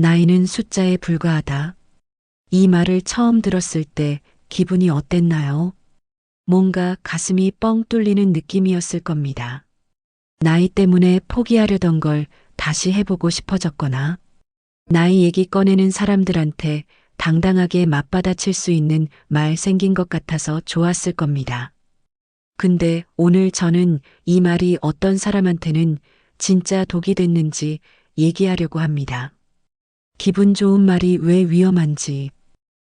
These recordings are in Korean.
나이는 숫자에 불과하다. 이 말을 처음 들었을 때 기분이 어땠나요? 뭔가 가슴이 뻥 뚫리는 느낌이었을 겁니다. 나이 때문에 포기하려던 걸 다시 해보고 싶어졌거나, 나이 얘기 꺼내는 사람들한테 당당하게 맞받아칠 수 있는 말 생긴 것 같아서 좋았을 겁니다. 근데 오늘 저는 이 말이 어떤 사람한테는 진짜 독이 됐는지 얘기하려고 합니다. 기분 좋은 말이 왜 위험한지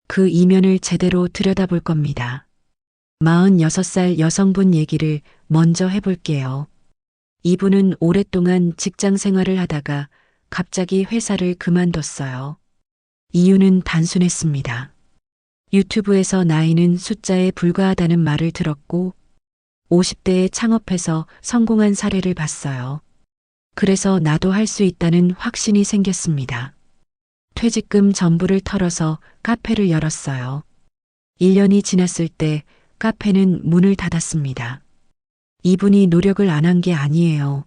그 이면을 제대로 들여다볼 겁니다. 46살 여성분 얘기를 먼저 해볼게요. 이분은 오랫동안 직장 생활을 하다가 갑자기 회사를 그만뒀어요. 이유는 단순했습니다. 유튜브에서 나이는 숫자에 불과하다는 말을 들었고 50대에 창업해서 성공한 사례를 봤어요. 그래서 나도 할 수 있다는 확신이 생겼습니다. 퇴직금 전부를 털어서 카페를 열었어요. 1년이 지났을 때 카페는 문을 닫았습니다. 이분이 노력을 안 한 게 아니에요.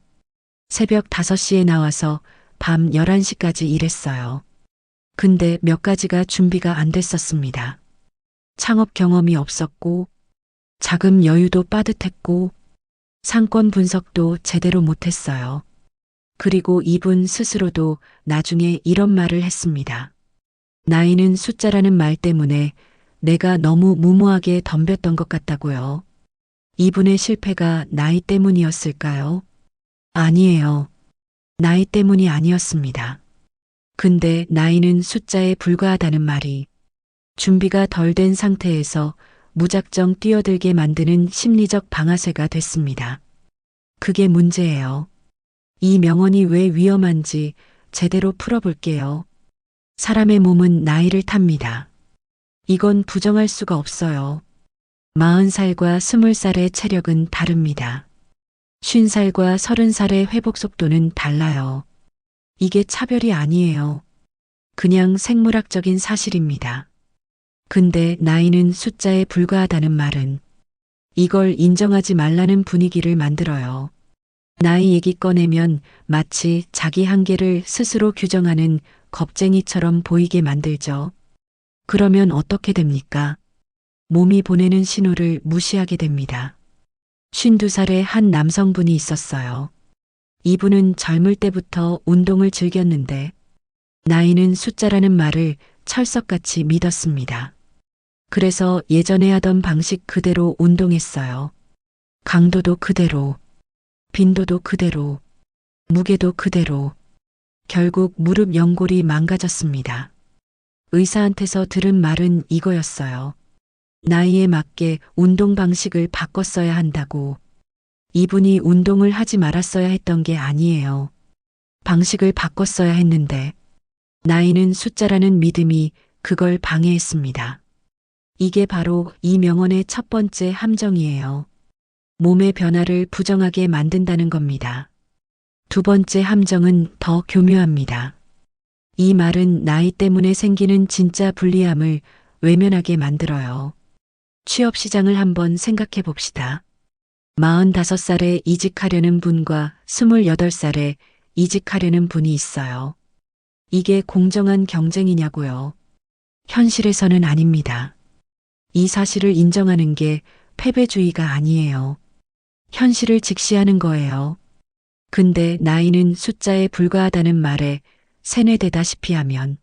새벽 5시에 나와서 밤 11시까지 일했어요. 근데 몇 가지가 준비가 안 됐었습니다. 창업 경험이 없었고, 자금 여유도 빠듯했고, 상권 분석도 제대로 못했어요. 그리고 이분 스스로도 나중에 이런 말을 했습니다. 나이는 숫자라는 말 때문에 내가 너무 무모하게 덤볐던 것 같다고요. 이분의 실패가 나이 때문이었을까요? 아니에요. 나이 때문이 아니었습니다. 근데 나이는 숫자에 불과하다는 말이 준비가 덜 된 상태에서 무작정 뛰어들게 만드는 심리적 방아쇠가 됐습니다. 그게 문제예요. 이 명언이 왜 위험한지 제대로 풀어볼게요. 사람의 몸은 나이를 탑니다. 이건 부정할 수가 없어요. 40살과 20살의 체력은 다릅니다. 50살과 30살의 회복 속도는 달라요. 이게 차별이 아니에요. 그냥 생물학적인 사실입니다. 근데 나이는 숫자에 불과하다는 말은 이걸 인정하지 말라는 분위기를 만들어요. 나이 얘기 꺼내면 마치 자기 한계를 스스로 규정하는 겁쟁이처럼 보이게 만들죠. 그러면 어떻게 됩니까? 몸이 보내는 신호를 무시하게 됩니다. 52살의 한 남성분이 있었어요. 이분은 젊을 때부터 운동을 즐겼는데 나이는 숫자라는 말을 철석같이 믿었습니다. 그래서 예전에 하던 방식 그대로 운동했어요. 강도도 그대로, 빈도도 그대로, 무게도 그대로. 결국 무릎 연골이 망가졌습니다. 의사한테서 들은 말은 이거였어요. 나이에 맞게 운동 방식을 바꿨어야 한다고. 이분이 운동을 하지 말았어야 했던 게 아니에요. 방식을 바꿨어야 했는데 나이는 숫자라는 믿음이 그걸 방해했습니다. 이게 바로 이 명언의 첫 번째 함정이에요. 몸의 변화를 부정하게 만든다는 겁니다. 두 번째 함정은 더 교묘합니다. 이 말은 나이 때문에 생기는 진짜 불리함을 외면하게 만들어요. 취업 시장을 한번 생각해 봅시다. 45살에 이직하려는 분과 28살에 이직하려는 분이 있어요. 이게 공정한 경쟁이냐고요? 현실에서는 아닙니다. 이 사실을 인정하는 게 패배주의가 아니에요. 현실을 직시하는 거예요. 근데 나이는 숫자에 불과하다는 말에 세뇌되다시피 하면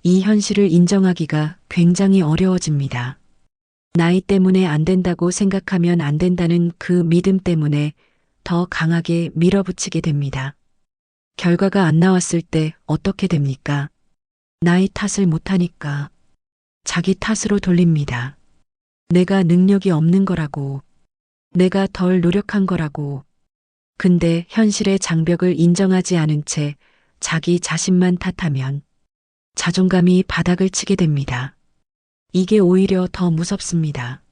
이 현실을 인정하기가 굉장히 어려워집니다. 나이 때문에 안 된다고 생각하면 안 된다는 그 믿음 때문에 더 강하게 밀어붙이게 됩니다. 결과가 안 나왔을 때 어떻게 됩니까? 나이 탓을 못하니까 자기 탓으로 돌립니다. 내가 능력이 없는 거라고, 내가 덜 노력한 거라고. 근데 현실의 장벽을 인정하지 않은 채 자기 자신만 탓하면 자존감이 바닥을 치게 됩니다. 이게 오히려 더 무섭습니다.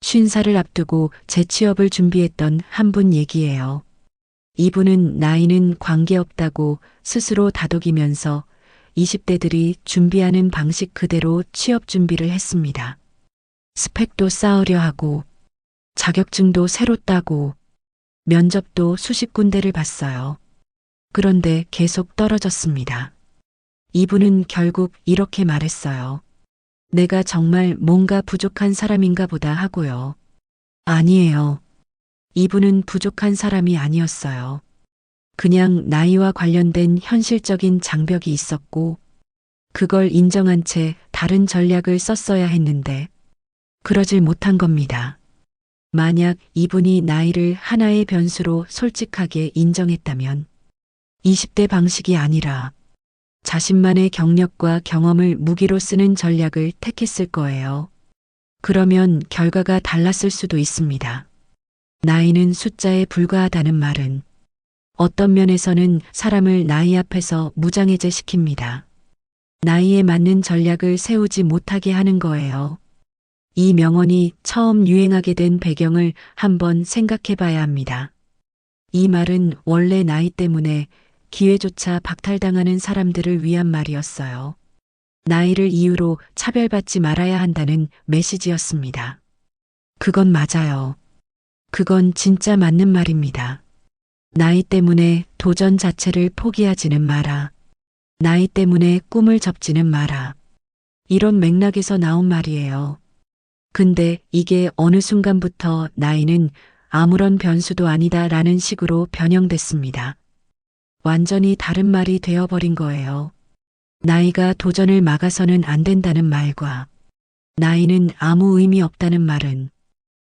50살을 앞두고 재취업을 준비했던 한 분 얘기예요. 이분은 나이는 관계없다고 스스로 다독이면서 20대들이 준비하는 방식 그대로 취업 준비를 했습니다. 스펙도 쌓으려 하고 자격증도 새로 따고 면접도 수십 군데를 봤어요. 그런데 계속 떨어졌습니다. 이분은 결국 이렇게 말했어요. 내가 정말 뭔가 부족한 사람인가 보다 하고요. 아니에요. 이분은 부족한 사람이 아니었어요. 그냥 나이와 관련된 현실적인 장벽이 있었고, 그걸 인정한 채 다른 전략을 썼어야 했는데, 그러질 못한 겁니다. 만약 이분이 나이를 하나의 변수로 솔직하게 인정했다면, 20대 방식이 아니라 자신만의 경력과 경험을 무기로 쓰는 전략을 택했을 거예요. 그러면 결과가 달랐을 수도 있습니다. 나이는 숫자에 불과하다는 말은 어떤 면에서는 사람을 나이 앞에서 무장해제시킵니다. 나이에 맞는 전략을 세우지 못하게 하는 거예요. 이 명언이 처음 유행하게 된 배경을 한번 생각해 봐야 합니다. 이 말은 원래 나이 때문에 기회조차 박탈당하는 사람들을 위한 말이었어요. 나이를 이유로 차별받지 말아야 한다는 메시지였습니다. 그건 맞아요. 그건 진짜 맞는 말입니다. 나이 때문에 도전 자체를 포기하지는 마라. 나이 때문에 꿈을 접지는 마라. 이런 맥락에서 나온 말이에요. 근데 이게 어느 순간부터 나이는 아무런 변수도 아니다라는 식으로 변형됐습니다. 완전히 다른 말이 되어버린 거예요. 나이가 도전을 막아서는 안 된다는 말과 나이는 아무 의미 없다는 말은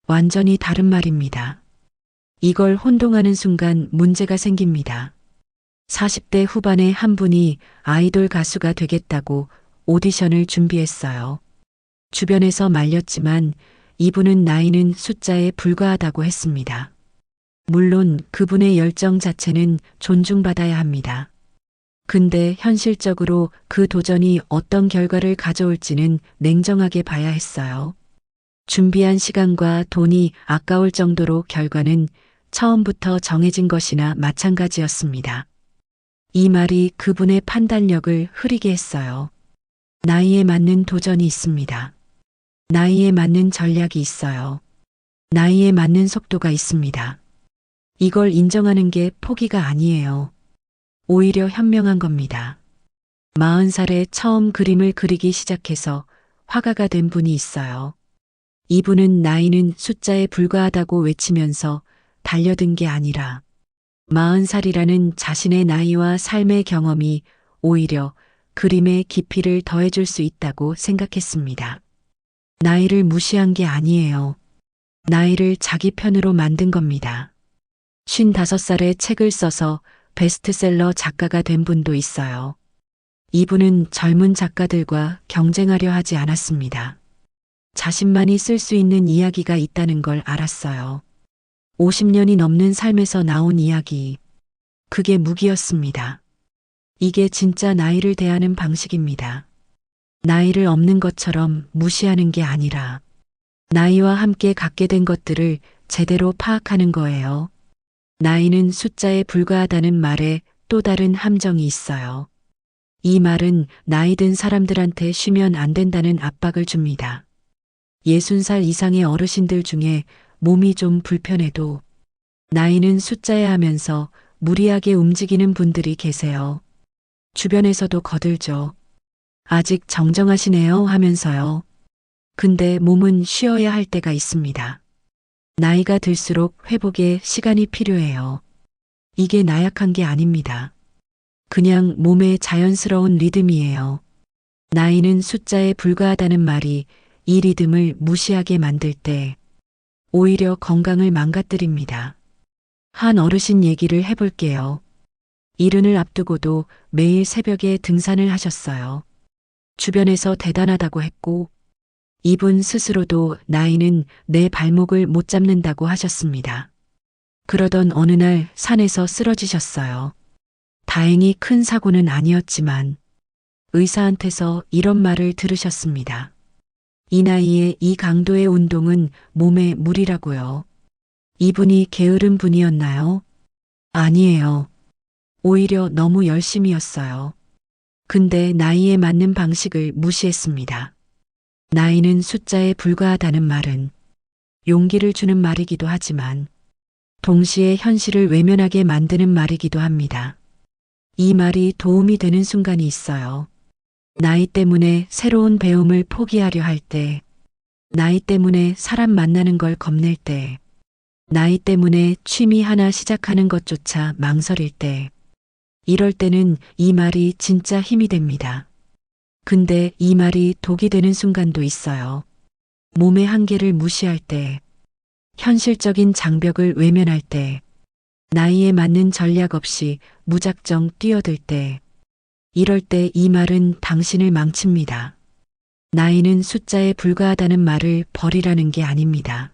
완전히 다른 말입니다. 이걸 혼동하는 순간 문제가 생깁니다. 40대 후반의 한 분이 아이돌 가수가 되겠다고 오디션을 준비했어요. 주변에서 말렸지만 이분은 나이는 숫자에 불과하다고 했습니다. 물론 그분의 열정 자체는 존중받아야 합니다. 근데 현실적으로 그 도전이 어떤 결과를 가져올지는 냉정하게 봐야 했어요. 준비한 시간과 돈이 아까울 정도로 결과는 처음부터 정해진 것이나 마찬가지였습니다. 이 말이 그분의 판단력을 흐리게 했어요. 나이에 맞는 도전이 있습니다. 나이에 맞는 전략이 있어요. 나이에 맞는 속도가 있습니다. 이걸 인정하는 게 포기가 아니에요. 오히려 현명한 겁니다. 40살에 처음 그림을 그리기 시작해서 화가가 된 분이 있어요. 이분은 나이는 숫자에 불과하다고 외치면서 달려든 게 아니라 40살이라는 자신의 나이와 삶의 경험이 오히려 그림의 깊이를 더해줄 수 있다고 생각했습니다. 나이를 무시한 게 아니에요. 나이를 자기 편으로 만든 겁니다. 55살에 책을 써서 베스트셀러 작가가 된 분도 있어요. 이분은 젊은 작가들과 경쟁하려 하지 않았습니다. 자신만이 쓸 수 있는 이야기가 있다는 걸 알았어요. 50년이 넘는 삶에서 나온 이야기. 그게 무기였습니다. 이게 진짜 나이를 대하는 방식입니다. 나이를 없는 것처럼 무시하는 게 아니라 나이와 함께 갖게 된 것들을 제대로 파악하는 거예요. 나이는 숫자에 불과하다는 말에 또 다른 함정이 있어요. 이 말은 나이 든 사람들한테 쉬면 안 된다는 압박을 줍니다. 60살 이상의 어르신들 중에 몸이 좀 불편해도 나이는 숫자에 하면서 무리하게 움직이는 분들이 계세요. 주변에서도 거들죠. 아직 정정하시네요 하면서요. 근데 몸은 쉬어야 할 때가 있습니다. 나이가 들수록 회복에 시간이 필요해요. 이게 나약한 게 아닙니다. 그냥 몸의 자연스러운 리듬이에요. 나이는 숫자에 불과하다는 말이 이 리듬을 무시하게 만들 때 오히려 건강을 망가뜨립니다. 한 어르신 얘기를 해볼게요. 이른을 앞두고도 매일 새벽에 등산을 하셨어요. 주변에서 대단하다고 했고 이분 스스로도 나이는 내 발목을 못 잡는다고 하셨습니다. 그러던 어느 날 산에서 쓰러지셨어요. 다행히 큰 사고는 아니었지만 의사한테서 이런 말을 들으셨습니다. 이 나이에 이 강도의 운동은 몸에 무리라고요. 이분이 게으른 분이었나요? 아니에요. 오히려 너무 열심히였어요. 근데 나이에 맞는 방식을 무시했습니다. 나이는 숫자에 불과하다는 말은 용기를 주는 말이기도 하지만 동시에 현실을 외면하게 만드는 말이기도 합니다. 이 말이 도움이 되는 순간이 있어요. 나이 때문에 새로운 배움을 포기하려 할 때, 나이 때문에 사람 만나는 걸 겁낼 때, 나이 때문에 취미 하나 시작하는 것조차 망설일 때, 이럴 때는 이 말이 진짜 힘이 됩니다. 근데 이 말이 독이 되는 순간도 있어요. 몸의 한계를 무시할 때, 현실적인 장벽을 외면할 때, 나이에 맞는 전략 없이 무작정 뛰어들 때, 이럴 때 이 말은 당신을 망칩니다. 나이는 숫자에 불과하다는 말을 버리라는 게 아닙니다.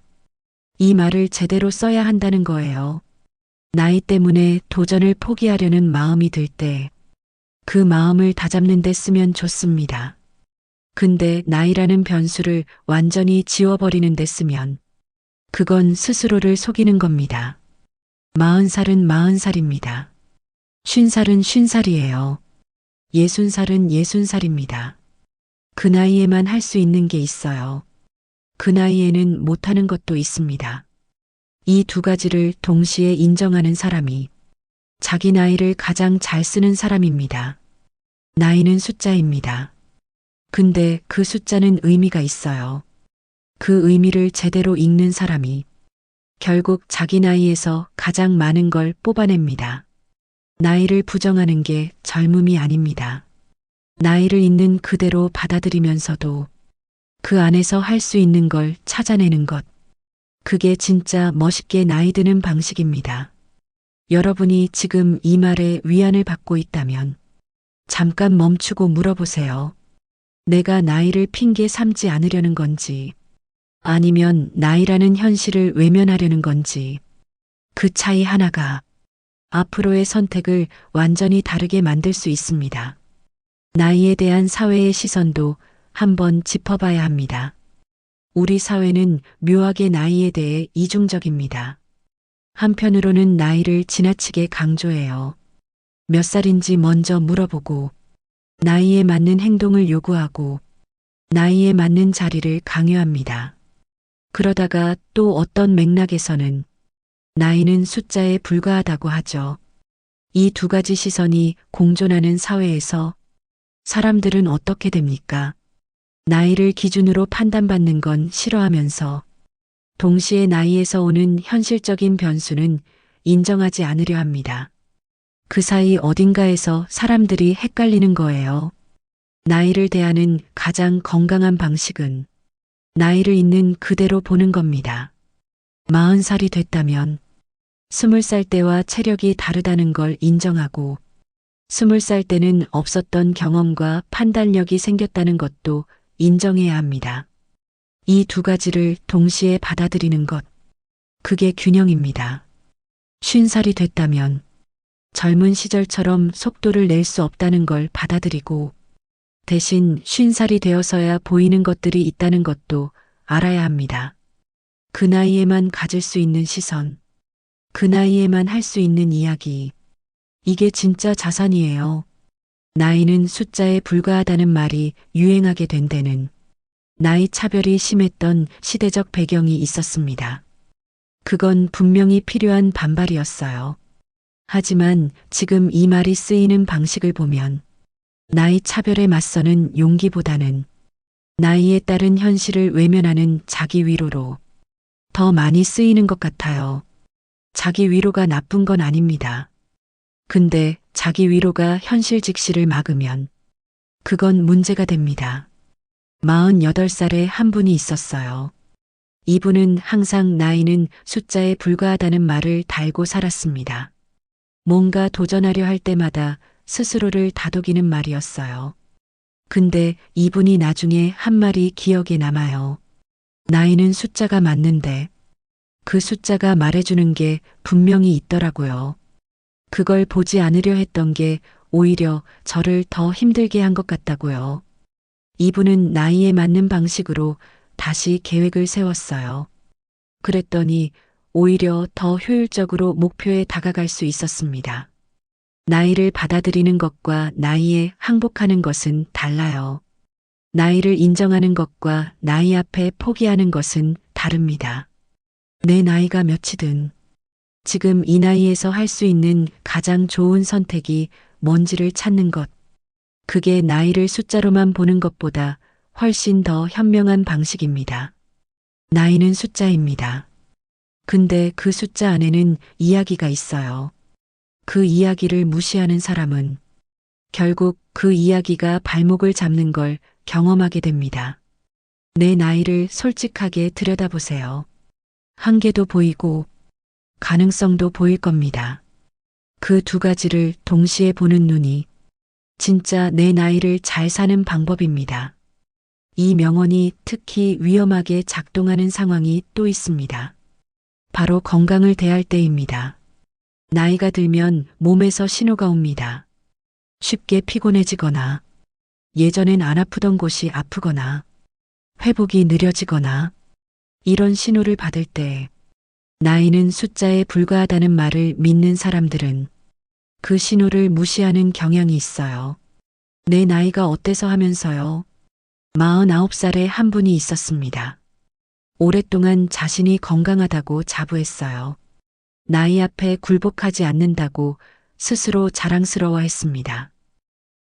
이 말을 제대로 써야 한다는 거예요. 나이 때문에 도전을 포기하려는 마음이 들 때, 그 마음을 다잡는 데 쓰면 좋습니다. 근데 나이라는 변수를 완전히 지워버리는 데 쓰면, 그건 스스로를 속이는 겁니다. 40살은 40살입니다. 50살은 50살이에요. 60살은 60살입니다. 그 나이에만 할 수 있는 게 있어요. 그 나이에는 못하는 것도 있습니다. 이 두 가지를 동시에 인정하는 사람이 자기 나이를 가장 잘 쓰는 사람입니다. 나이는 숫자입니다. 근데 그 숫자는 의미가 있어요. 그 의미를 제대로 읽는 사람이 결국 자기 나이에서 가장 많은 걸 뽑아냅니다. 나이를 부정하는 게 젊음이 아닙니다. 나이를 있는 그대로 받아들이면서도 그 안에서 할 수 있는 걸 찾아내는 것. 그게 진짜 멋있게 나이 드는 방식입니다. 여러분이 지금 이 말에 위안을 받고 있다면 잠깐 멈추고 물어보세요. 내가 나이를 핑계 삼지 않으려는 건지 아니면 나이라는 현실을 외면하려는 건지 그 차이 하나가 앞으로의 선택을 완전히 다르게 만들 수 있습니다. 나이에 대한 사회의 시선도 한번 짚어봐야 합니다. 우리 사회는 묘하게 나이에 대해 이중적입니다. 한편으로는 나이를 지나치게 강조해요. 몇 살인지 먼저 물어보고, 나이에 맞는 행동을 요구하고, 나이에 맞는 자리를 강요합니다. 그러다가 또 어떤 맥락에서는 나이는 숫자에 불과하다고 하죠. 이 두 가지 시선이 공존하는 사회에서 사람들은 어떻게 됩니까? 나이를 기준으로 판단받는 건 싫어하면서 동시에 나이에서 오는 현실적인 변수는 인정하지 않으려 합니다. 그 사이 어딘가에서 사람들이 헷갈리는 거예요. 나이를 대하는 가장 건강한 방식은 나이를 있는 그대로 보는 겁니다. 40살이 됐다면 20살 때와 체력이 다르다는 걸 인정하고 20살 때는 없었던 경험과 판단력이 생겼다는 것도 인정해야 합니다. 이 두 가지를 동시에 받아들이는 것, 그게 균형입니다. 50살이 됐다면 젊은 시절처럼 속도를 낼 수 없다는 걸 받아들이고 대신 50살이 되어서야 보이는 것들이 있다는 것도 알아야 합니다. 그 나이에만 가질 수 있는 시선, 그 나이에만 할 수 있는 이야기, 이게 진짜 자산이에요. 나이는 숫자에 불과하다는 말이 유행하게 된 데는 나이 차별이 심했던 시대적 배경이 있었습니다. 그건 분명히 필요한 반발이었어요. 하지만 지금 이 말이 쓰이는 방식을 보면 나이 차별에 맞서는 용기보다는 나이에 따른 현실을 외면하는 자기 위로로 더 많이 쓰이는 것 같아요. 자기 위로가 나쁜 건 아닙니다. 근데 자기 위로가 현실 직시를 막으면 그건 문제가 됩니다. 48살에 한 분이 있었어요. 이분은 항상 나이는 숫자에 불과하다는 말을 달고 살았습니다. 뭔가 도전하려 할 때마다 스스로를 다독이는 말이었어요. 근데 이분이 나중에 한 말이 기억에 남아요. 나이는 숫자가 맞는데 그 숫자가 말해주는 게 분명히 있더라고요. 그걸 보지 않으려 했던 게 오히려 저를 더 힘들게 한 것 같다고요. 이분은 나이에 맞는 방식으로 다시 계획을 세웠어요. 그랬더니 오히려 더 효율적으로 목표에 다가갈 수 있었습니다. 나이를 받아들이는 것과 나이에 항복하는 것은 달라요. 나이를 인정하는 것과 나이 앞에 포기하는 것은 다릅니다. 내 나이가 몇이든 지금 이 나이에서 할 수 있는 가장 좋은 선택이 뭔지를 찾는 것. 그게 나이를 숫자로만 보는 것보다 훨씬 더 현명한 방식입니다. 나이는 숫자입니다. 근데 그 숫자 안에는 이야기가 있어요. 그 이야기를 무시하는 사람은 결국 그 이야기가 발목을 잡는 걸 경험하게 됩니다. 내 나이를 솔직하게 들여다보세요. 한계도 보이고 가능성도 보일 겁니다. 그 두 가지를 동시에 보는 눈이 진짜 내 나이를 잘 사는 방법입니다. 이 명언이 특히 위험하게 작동하는 상황이 또 있습니다. 바로 건강을 대할 때입니다. 나이가 들면 몸에서 신호가 옵니다. 쉽게 피곤해지거나, 예전엔 안 아프던 곳이 아프거나, 회복이 느려지거나, 이런 신호를 받을 때, 나이는 숫자에 불과하다는 말을 믿는 사람들은 그 신호를 무시하는 경향이 있어요. 내 나이가 어때서 하면서요. 49살에 한 분이 있었습니다. 오랫동안 자신이 건강하다고 자부했어요. 나이 앞에 굴복하지 않는다고 스스로 자랑스러워했습니다.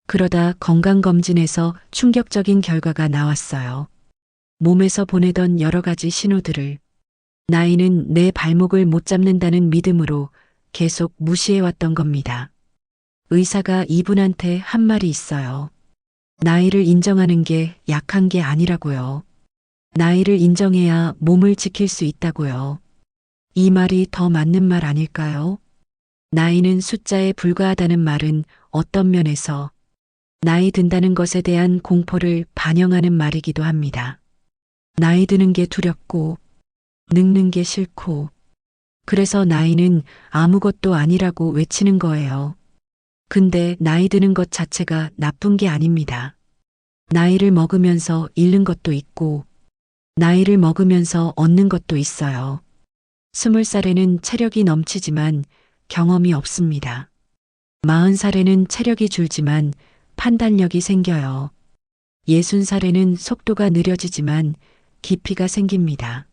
그러다 건강검진에서 충격적인 결과가 나왔어요. 몸에서 보내던 여러 가지 신호들을 나이는 내 발목을 못 잡는다는 믿음으로 계속 무시해왔던 겁니다. 의사가 이분한테 한 말이 있어요. 나이를 인정하는 게 약한 게 아니라고요. 나이를 인정해야 몸을 지킬 수 있다고요. 이 말이 더 맞는 말 아닐까요? 나이는 숫자에 불과하다는 말은 어떤 면에서 나이 든다는 것에 대한 공포를 반영하는 말이기도 합니다. 나이 드는 게 두렵고 늙는 게 싫고 그래서 나이는 아무것도 아니라고 외치는 거예요. 근데 나이 드는 것 자체가 나쁜 게 아닙니다. 나이를 먹으면서 잃는 것도 있고 나이를 먹으면서 얻는 것도 있어요. 20살에는 체력이 넘치지만 경험이 없습니다. 40살에는 체력이 줄지만 판단력이 생겨요. 60살에는 속도가 느려지지만 깊이가 생깁니다.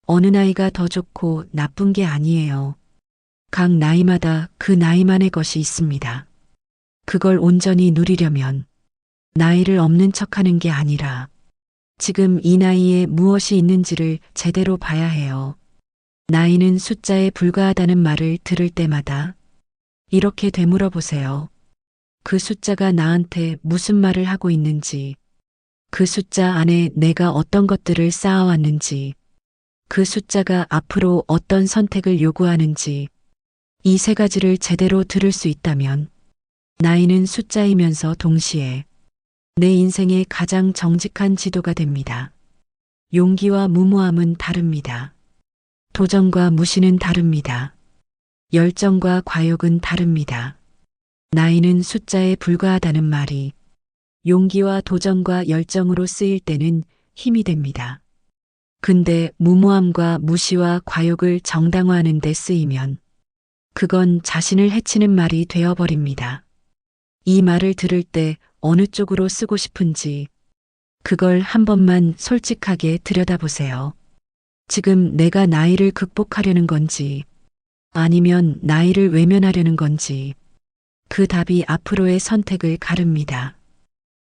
어느 나이가 더 좋고 나쁜 게 아니에요. 각 나이마다 그 나이만의 것이 있습니다. 그걸 온전히 누리려면 나이를 없는 척하는 게 아니라 지금 이 나이에 무엇이 있는지를 제대로 봐야 해요. 나이는 숫자에 불과하다는 말을 들을 때마다 이렇게 되물어 보세요. 그 숫자가 나한테 무슨 말을 하고 있는지, 그 숫자 안에 내가 어떤 것들을 쌓아왔는지, 그 숫자가 앞으로 어떤 선택을 요구하는지, 이 세 가지를 제대로 들을 수 있다면 나이는 숫자이면서 동시에 내 인생의 가장 정직한 지도가 됩니다. 용기와 무모함은 다릅니다. 도전과 무시는 다릅니다. 열정과 과욕은 다릅니다. 나이는 숫자에 불과하다는 말이 용기와 도전과 열정으로 쓰일 때는 힘이 됩니다. 근데 무모함과 무시와 과욕을 정당화하는 데 쓰이면 그건 자신을 해치는 말이 되어버립니다. 이 말을 들을 때 어느 쪽으로 쓰고 싶은지 그걸 한 번만 솔직하게 들여다보세요. 지금 내가 나이를 극복하려는 건지 아니면 나이를 외면하려는 건지 그 답이 앞으로의 선택을 가릅니다.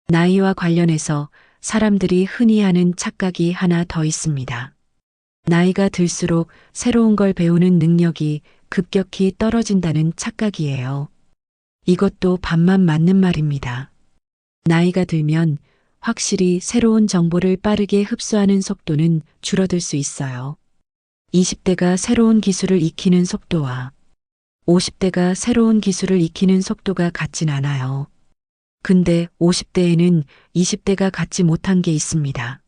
나이와 관련해서 사람들이 흔히 하는 착각이 하나 더 있습니다. 나이가 들수록 새로운 걸 배우는 능력이 급격히 떨어진다는 착각이에요. 이것도 반만 맞는 말입니다. 나이가 들면 확실히 새로운 정보를 빠르게 흡수하는 속도는 줄어들 수 있어요. 20대가 새로운 기술을 익히는 속도와 50대가 새로운 기술을 익히는 속도가 같진 않아요. 근데 50대에는 20대가 갖지 못한 게 있습니다.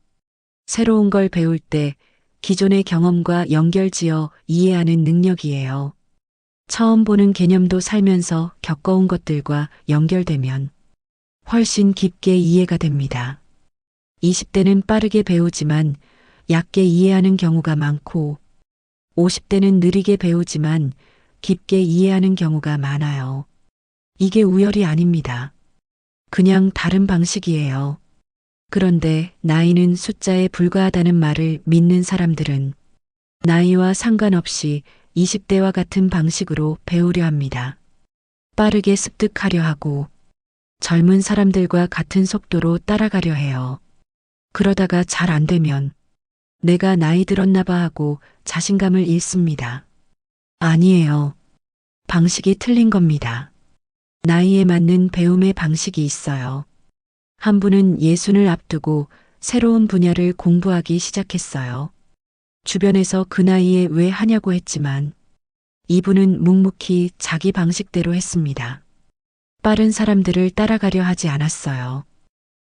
새로운 걸 배울 때 기존의 경험과 연결지어 이해하는 능력이에요. 처음 보는 개념도 살면서 겪어온 것들과 연결되면 훨씬 깊게 이해가 됩니다. 20대는 빠르게 배우지만 얕게 이해하는 경우가 많고 50대는 느리게 배우지만 깊게 이해하는 경우가 많아요. 이게 우열이 아닙니다. 그냥 다른 방식이에요. 그런데 나이는 숫자에 불과하다는 말을 믿는 사람들은 나이와 상관없이 20대와 같은 방식으로 배우려 합니다. 빠르게 습득하려 하고 젊은 사람들과 같은 속도로 따라가려 해요. 그러다가 잘 안 되면 내가 나이 들었나 봐 하고 자신감을 잃습니다. 아니에요. 방식이 틀린 겁니다. 나이에 맞는 배움의 방식이 있어요. 한 분은 예순을 앞두고 새로운 분야를 공부하기 시작했어요. 주변에서 그 나이에 왜 하냐고 했지만 이분은 묵묵히 자기 방식대로 했습니다. 빠른 사람들을 따라가려 하지 않았어요.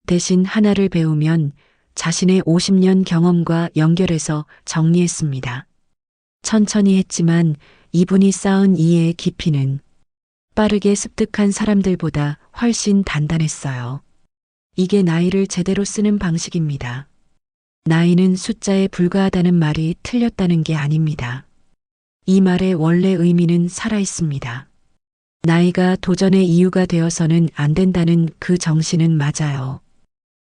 대신 하나를 배우면 자신의 50년 경험과 연결해서 정리했습니다. 천천히 했지만 이분이 쌓은 이해의 깊이는 빠르게 습득한 사람들보다 훨씬 단단했어요. 이게 나이를 제대로 쓰는 방식입니다. 나이는 숫자에 불과하다는 말이 틀렸다는 게 아닙니다. 이 말의 원래 의미는 살아있습니다. 나이가 도전의 이유가 되어서는 안 된다는 그 정신은 맞아요.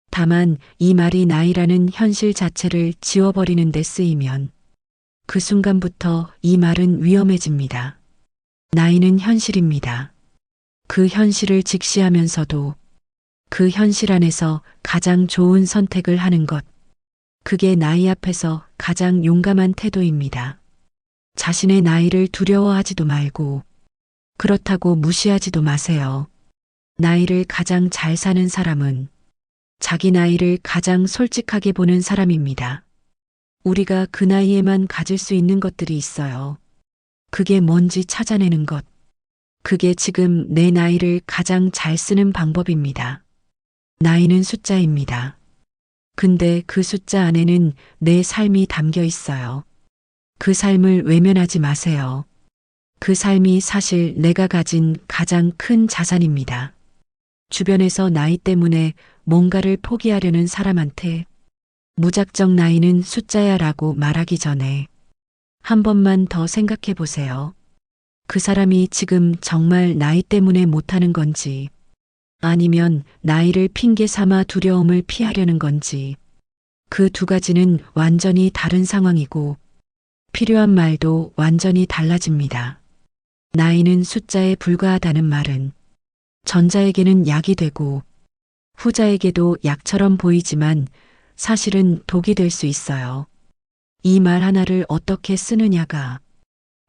다만 이 말이 나이라는 현실 자체를 지워버리는 데 쓰이면 그 순간부터 이 말은 위험해집니다. 나이는 현실입니다. 그 현실을 직시하면서도 그 현실 안에서 가장 좋은 선택을 하는 것. 그게 나이 앞에서 가장 용감한 태도입니다. 자신의 나이를 두려워하지도 말고 그렇다고 무시하지도 마세요. 나이를 가장 잘 사는 사람은 자기 나이를 가장 솔직하게 보는 사람입니다. 우리가 그 나이에만 가질 수 있는 것들이 있어요. 그게 뭔지 찾아내는 것. 그게 지금 내 나이를 가장 잘 쓰는 방법입니다. 나이는 숫자입니다. 근데 그 숫자 안에는 내 삶이 담겨 있어요. 그 삶을 외면하지 마세요. 그 삶이 사실 내가 가진 가장 큰 자산입니다. 주변에서 나이 때문에 뭔가를 포기하려는 사람한테 무작정 나이는 숫자야 라고 말하기 전에 한 번만 더 생각해 보세요. 그 사람이 지금 정말 나이 때문에 못하는 건지 아니면 나이를 핑계 삼아 두려움을 피하려는 건지 그 두 가지는 완전히 다른 상황이고 필요한 말도 완전히 달라집니다. 나이는 숫자에 불과하다는 말은 전자에게는 약이 되고 후자에게도 약처럼 보이지만 사실은 독이 될 수 있어요. 이 말 하나를 어떻게 쓰느냐가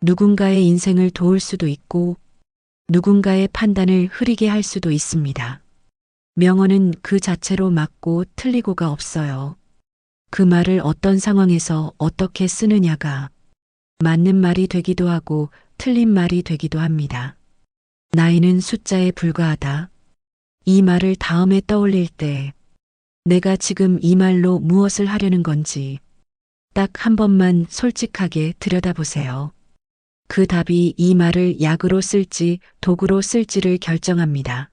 누군가의 인생을 도울 수도 있고 누군가의 판단을 흐리게 할 수도 있습니다. 명언은 그 자체로 맞고 틀리고가 없어요. 그 말을 어떤 상황에서 어떻게 쓰느냐가 맞는 말이 되기도 하고 틀린 말이 되기도 합니다. 나이는 숫자에 불과하다. 이 말을 다음에 떠올릴 때 내가 지금 이 말로 무엇을 하려는 건지 딱 한 번만 솔직하게 들여다보세요. 그 답이 이 말을 약으로 쓸지 독으로 쓸지를 결정합니다.